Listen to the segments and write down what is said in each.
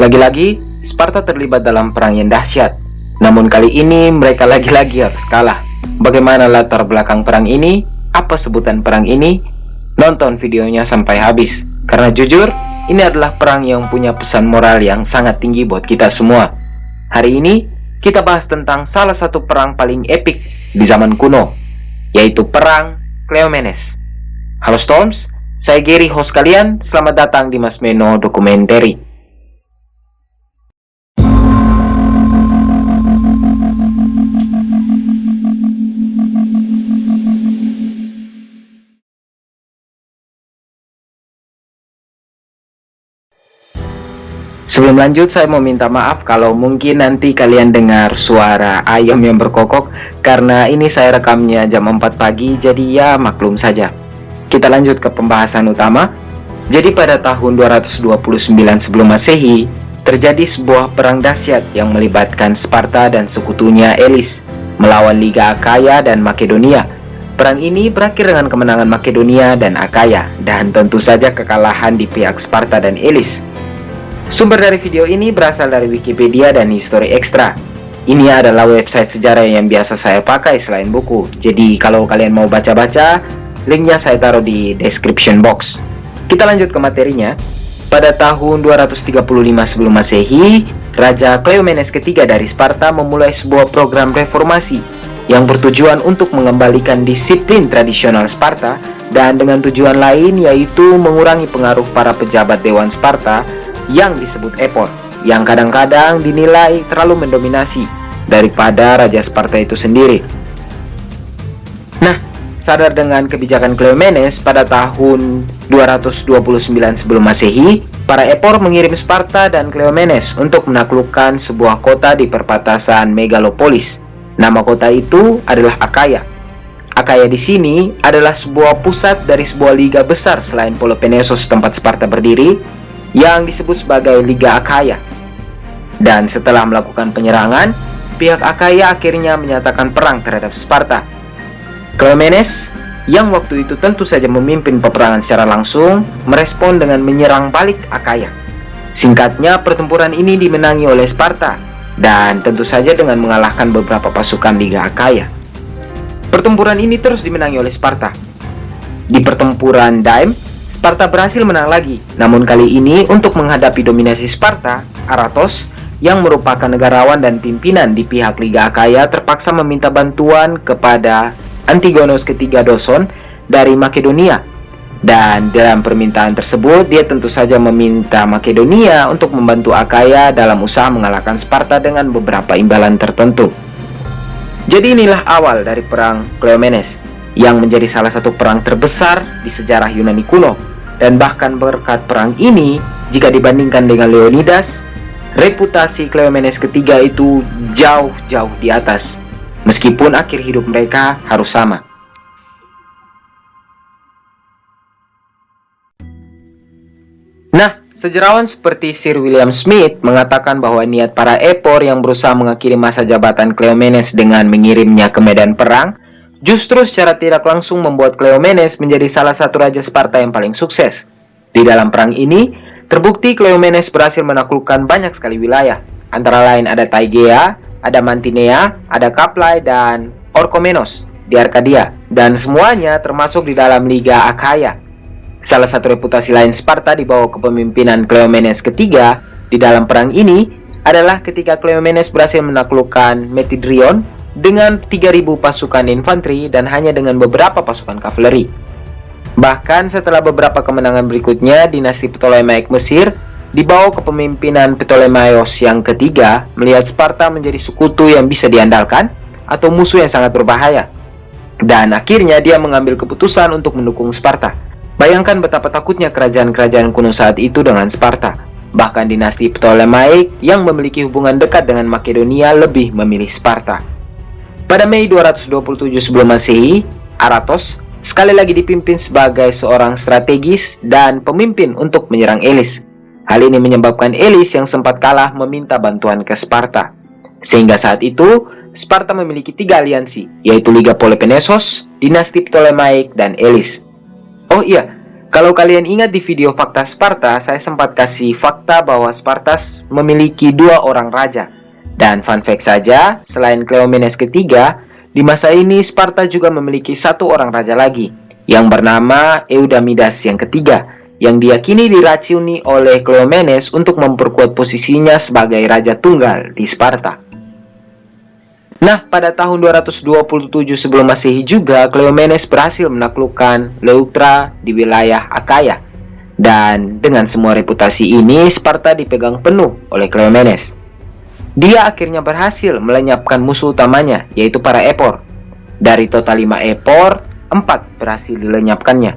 Lagi-lagi, Sparta terlibat dalam perang yang dahsyat. Namun kali ini mereka lagi-lagi harus kalah. Bagaimana latar belakang perang ini? Apa sebutan perang ini? Nonton videonya sampai habis. Karena jujur, ini adalah perang yang punya pesan moral yang sangat tinggi buat kita semua. Hari ini, kita bahas tentang salah satu perang paling epik di zaman kuno, yaitu Perang Cleomenes. Halo Storms, saya Gary, host kalian. Selamat datang di Mas Meno Documentary. Sebelum lanjut, saya mau minta maaf kalau mungkin nanti kalian dengar suara ayam yang berkokok, karena ini saya rekamnya jam 4 pagi, jadi ya maklum saja. Kita lanjut ke pembahasan utama. Jadi pada tahun 229 sebelum Masehi, terjadi sebuah perang dahsyat yang melibatkan Sparta dan sekutunya Elis melawan Liga Akaya dan Makedonia. Perang ini berakhir dengan kemenangan Makedonia dan Akaya, dan tentu saja kekalahan di pihak Sparta dan Elis. Sumber dari video ini berasal dari Wikipedia dan History Extra. Ini adalah website sejarah yang biasa saya pakai selain buku. Jadi kalau kalian mau baca-baca, linknya saya taruh di description box. Kita lanjut ke materinya. Pada tahun 235 sebelum Masehi, Raja Cleomenes III dari Sparta memulai sebuah program reformasi yang bertujuan untuk mengembalikan disiplin tradisional Sparta dan dengan tujuan lain yaitu mengurangi pengaruh para pejabat Dewan Sparta yang disebut Epor, yang kadang-kadang dinilai terlalu mendominasi daripada Raja Sparta itu sendiri. Nah, sadar dengan kebijakan Cleomenes, pada tahun 229 sebelum Masehi, para Epor mengirim Sparta dan Cleomenes untuk menaklukkan sebuah kota di perbatasan Megalopolis. Nama kota itu adalah Akaya. Akaya di sini adalah sebuah pusat dari sebuah liga besar selain Peloponnesos tempat Sparta berdiri, yang disebut sebagai Liga Akaya. Dan setelah melakukan penyerangan, pihak Akaya akhirnya menyatakan perang terhadap Sparta. Cleomenes, yang waktu itu tentu saja memimpin peperangan secara langsung, merespon dengan menyerang balik Akaya. Singkatnya, pertempuran ini dimenangi oleh Sparta, dan tentu saja dengan mengalahkan beberapa pasukan Liga Akaya. Pertempuran ini terus dimenangi oleh Sparta. Di pertempuran Daim, Sparta berhasil menang lagi, namun kali ini untuk menghadapi dominasi Sparta, Aratos, yang merupakan negarawan dan pimpinan di pihak Liga Akaya, terpaksa meminta bantuan kepada Antigonos III Doson dari Makedonia. Dan dalam permintaan tersebut, dia tentu saja meminta Makedonia untuk membantu Akaya dalam usaha mengalahkan Sparta dengan beberapa imbalan tertentu. Jadi inilah awal dari perang Cleomenes, yang menjadi salah satu perang terbesar di sejarah Yunani kuno. Dan bahkan berkat perang ini, jika dibandingkan dengan Leonidas, reputasi Cleomenes III itu jauh-jauh di atas, meskipun akhir hidup mereka harus sama. Nah, sejarawan seperti Sir William Smith mengatakan bahwa niat para Epor yang berusaha mengakhiri masa jabatan Cleomenes dengan mengirimnya ke medan perang justru secara tidak langsung membuat Cleomenes menjadi salah satu raja Sparta yang paling sukses. Di dalam perang ini, terbukti Cleomenes berhasil menaklukkan banyak sekali wilayah. Antara lain ada Taigea, ada Mantinea, ada Kaplai, dan Orchomenos di Arkadia. Dan semuanya termasuk di dalam Liga Akaya. Salah satu reputasi lain Sparta di bawah kepemimpinan Cleomenes III di dalam perang ini adalah ketika Cleomenes berhasil menaklukkan Metidrion dengan 3.000 pasukan infanteri dan hanya dengan beberapa pasukan kavaleri. Bahkan setelah beberapa kemenangan berikutnya, dinasti Ptolemaic Mesir di bawah kepemimpinan Ptolemaios yang ketiga melihat Sparta menjadi sekutu yang bisa diandalkan atau musuh yang sangat berbahaya. Dan akhirnya dia mengambil keputusan untuk mendukung Sparta. Bayangkan betapa takutnya kerajaan-kerajaan kuno saat itu dengan Sparta. Bahkan dinasti Ptolemaic yang memiliki hubungan dekat dengan Makedonia lebih memilih Sparta. Pada Mei 227 sebelum Masehi, Aratos sekali lagi dipimpin sebagai seorang strategis dan pemimpin untuk menyerang Elis. Hal ini menyebabkan Elis yang sempat kalah meminta bantuan ke Sparta. Sehingga saat itu, Sparta memiliki 3 aliansi, yaitu Liga Peloponnesos, dinasti Ptolemaic, dan Elis. Oh iya, Kalau kalian ingat di video fakta Sparta, saya sempat kasih fakta bahwa Sparta memiliki 2 orang raja. Dan fun fact saja, selain Cleomenes ketiga, di masa ini Sparta juga memiliki 1 orang raja lagi, yang bernama Eudamidas yang ketiga, yang diyakini diracuni oleh Cleomenes untuk memperkuat posisinya sebagai raja tunggal di Sparta. Nah, pada tahun 227 sebelum Masehi juga, Cleomenes berhasil menaklukkan Leuctra di wilayah Akaya. Dan dengan semua reputasi ini, Sparta dipegang penuh oleh Cleomenes. Dia akhirnya berhasil melenyapkan musuh utamanya, yaitu para Epor. Dari total 5 Epor, 4 berhasil dilenyapkannya.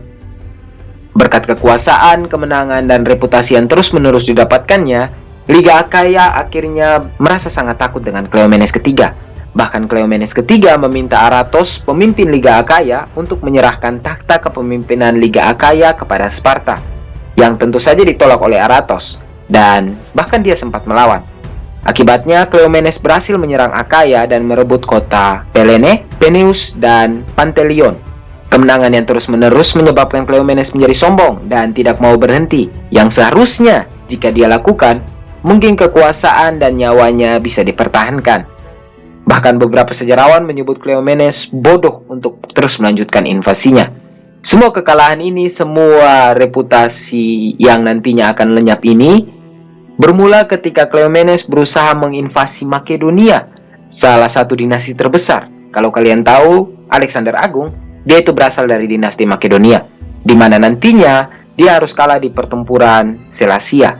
Berkat kekuasaan, kemenangan, dan reputasi yang terus-menerus didapatkannya, Liga Akaya akhirnya merasa sangat takut dengan Cleomenes ketiga. Bahkan Cleomenes ketiga meminta Aratos, pemimpin Liga Akaya, untuk menyerahkan takhta kepemimpinan Liga Akaya kepada Sparta, yang tentu saja ditolak oleh Aratos, dan bahkan dia sempat melawan. Akibatnya, Cleomenes berhasil menyerang Akaya dan merebut kota Pelene, Peneus, dan Pantelion. Kemenangan yang terus-menerus menyebabkan Cleomenes menjadi sombong dan tidak mau berhenti, yang seharusnya jika dia lakukan, mungkin kekuasaan dan nyawanya bisa dipertahankan. Bahkan beberapa sejarawan menyebut Cleomenes bodoh untuk terus melanjutkan invasinya. Semua kekalahan ini, semua reputasi yang nantinya akan lenyap ini, bermula ketika Cleomenes berusaha menginvasi Makedonia, salah satu dinasti terbesar. Kalau kalian tahu, Alexander Agung, dia itu berasal dari dinasti Makedonia, di mana nantinya dia harus kalah di pertempuran Selasia.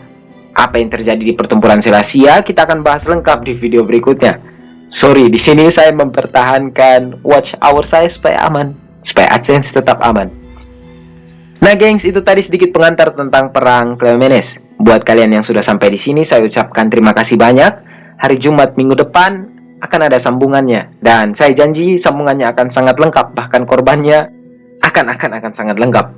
Apa yang terjadi di pertempuran Selasia, kita akan bahas lengkap di video berikutnya. Sorry, di sini saya mempertahankan watch hour saya supaya aman, supaya AdSense tetap aman. Nah, gengs, itu tadi sedikit pengantar tentang perang Cleomenes. Buat kalian yang sudah sampai di sini, saya ucapkan terima kasih banyak. Hari Jumat minggu depan akan ada sambungannya, dan saya janji sambungannya akan sangat lengkap, bahkan korbannya akan sangat lengkap.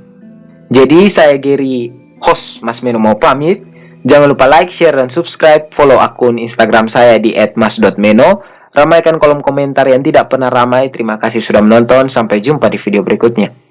Jadi saya Gary, host Mas Meno mau pamit. Jangan lupa like, share, dan subscribe. Follow akun Instagram saya di @mas.meno. Ramaikan kolom komentar yang tidak pernah ramai. Terima kasih sudah menonton. Sampai jumpa di video berikutnya.